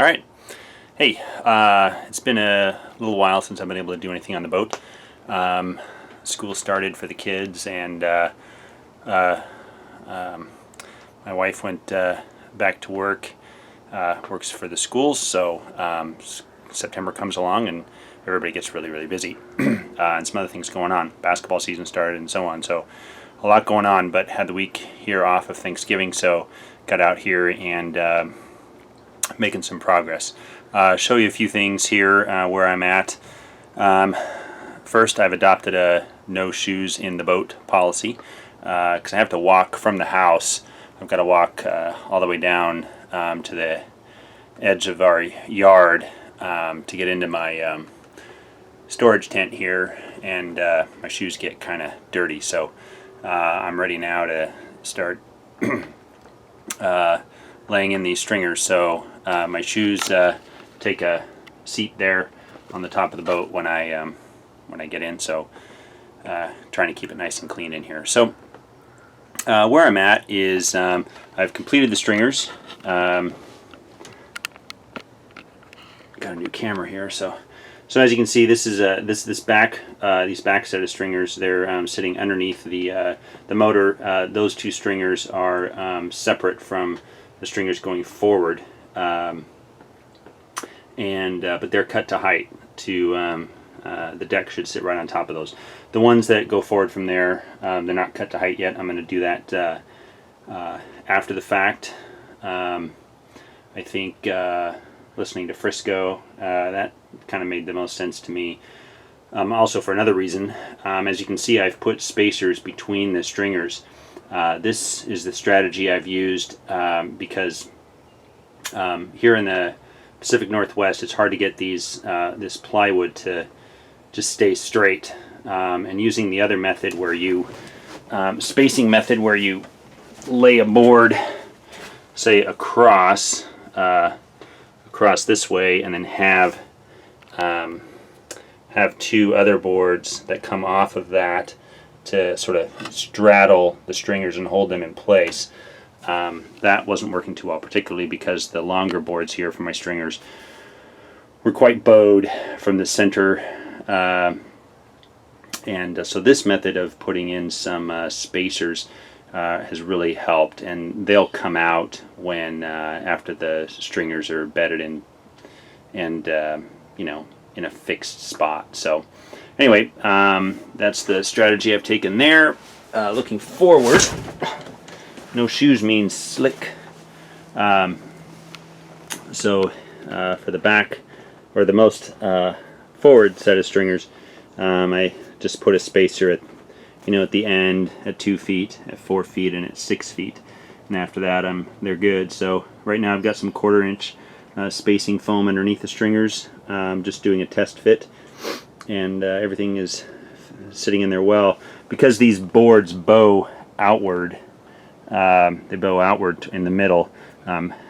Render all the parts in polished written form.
All right. Hey, it's been a little while since I've been able to do anything on the boat. School started for the kids, and my wife went back to work, works for the schools, so September comes along and everybody gets really, really busy. And some other things going on. Basketball season started and so on, so a lot going on, but had the week here off of Thanksgiving, so got out here and making some progress. Show you a few things here where I'm at. First, I've adopted a no shoes in the boat policy because I have to walk from the house. I've got to walk all the way down to the edge of our yard to get into my storage tent here, and my shoes get kind of dirty, so I'm ready now to start laying in these stringers. So my shoes take a seat there on the top of the boat when I get in, so trying to keep it nice and clean in here. So where I'm at is I've completed the stringers. Got a new camera here, so as you can see, this is these back set of stringers. They're sitting underneath the motor. Those two stringers are separate from the stringers going forward, but they're cut to height. To the deck should sit right on top of those. The ones that go forward from there, they're not cut to height yet. I'm going to do that after the fact. I think listening to Frisco, that kind of made the most sense to me. Also for another reason, as you can see, I've put spacers between the stringers. This is the strategy I've used because here in the Pacific Northwest, it's hard to get this plywood to just stay straight. And using the other method where you spacing method where you lay a board, say across this way, and then have two other boards that come off of that to sort of straddle the stringers and hold them in place. That wasn't working too well, particularly because the longer boards here for my stringers were quite bowed from the center. So this method of putting in some spacers has really helped, and they'll come out when after the stringers are bedded in and in a fixed spot. So anyway, that's the strategy I've taken there. Looking forward, no shoes means slick. So for the back, or the most forward set of stringers, I just put a spacer at the end at 2 feet, at 4 feet, and at 6 feet, and after that they're good. So right now I've got some 1/4 inch spacing foam underneath the stringers, just doing a test fit, and everything is sitting in there well. Because these boards bow outward, they bow outward in the middle,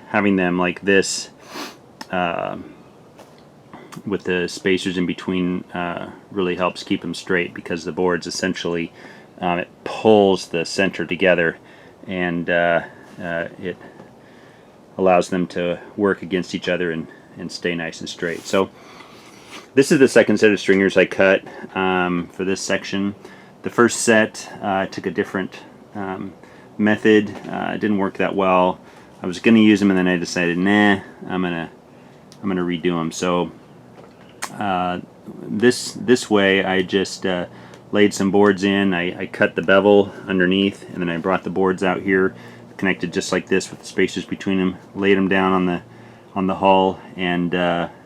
having them like this with the spacers in between really helps keep them straight, because the boards essentially it pulls the center together, and it allows them to work against each other and stay nice and straight. So this is the second set of stringers I cut for this section. The first set I took a different method. It didn't work that well. I was going to use them, and then I decided, nah, I'm gonna redo them. So this way I just laid some boards in. I cut the bevel underneath, and then I brought the boards out here, connected just like this with the spacers between them, laid them down on the hull, and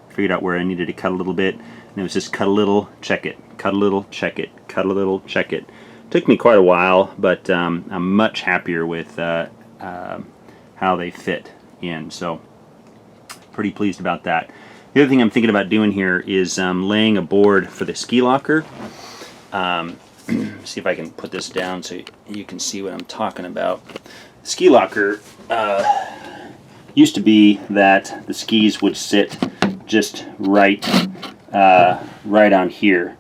figured out where I needed to cut a little bit, and it was just cut a little, check it, cut a little, check it, cut a little, check it. Took me quite a while, but I'm much happier with how they fit in, so pretty pleased about that. The other thing I'm thinking about doing here is laying a board for the ski locker. See if I can put this down so you can see what I'm talking about. The ski locker used to be that the skis would sit just right on here,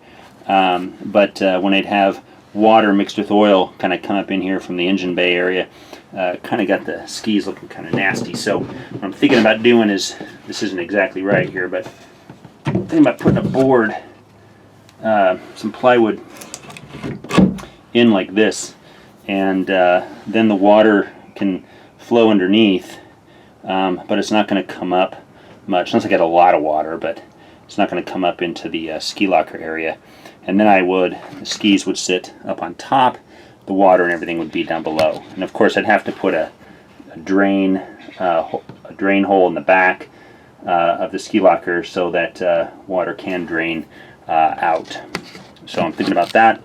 but when I'd have water mixed with oil kind of come up in here from the engine bay area, kind of got the skis looking kind of nasty. So what I'm thinking about doing is this isn't exactly right here, but I'm thinking about putting a board, some plywood in like this, and then the water can flow underneath, but it's not going to come up much. Unless I get a lot of water, but it's not going to come up into the ski locker area. And then the skis would sit up on top, the water and everything would be down below. And of course I'd have to put a drain hole in the back of the ski locker so that water can drain out. So I'm thinking about that.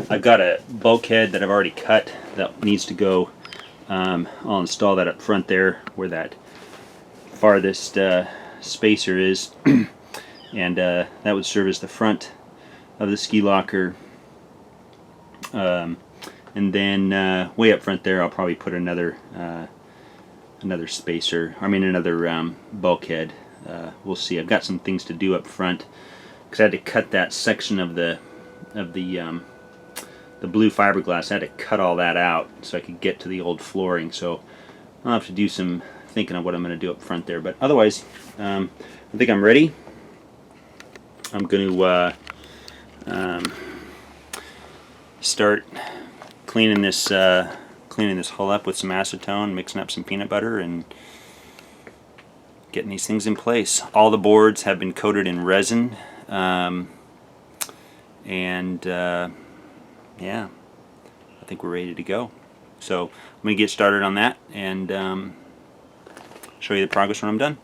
I've got a bulkhead that I've already cut that needs to go. I'll install that up front there where that farthest spacer is, and that would serve as the front of the ski locker. And then way up front there, I'll probably put another spacer. I mean, another bulkhead. We'll see. I've got some things to do up front because I had to cut that section of the blue fiberglass. I had to cut all that out so I could get to the old flooring. So I'll have to do some thinking of what I'm going to do up front there. But otherwise, I think I'm ready. I'm going to start cleaning this hull up with some acetone, mixing up some peanut butter, and getting these things in place. All the boards have been coated in resin, yeah, I think we're ready to go. So I'm going to get started on that and show you the progress when I'm done.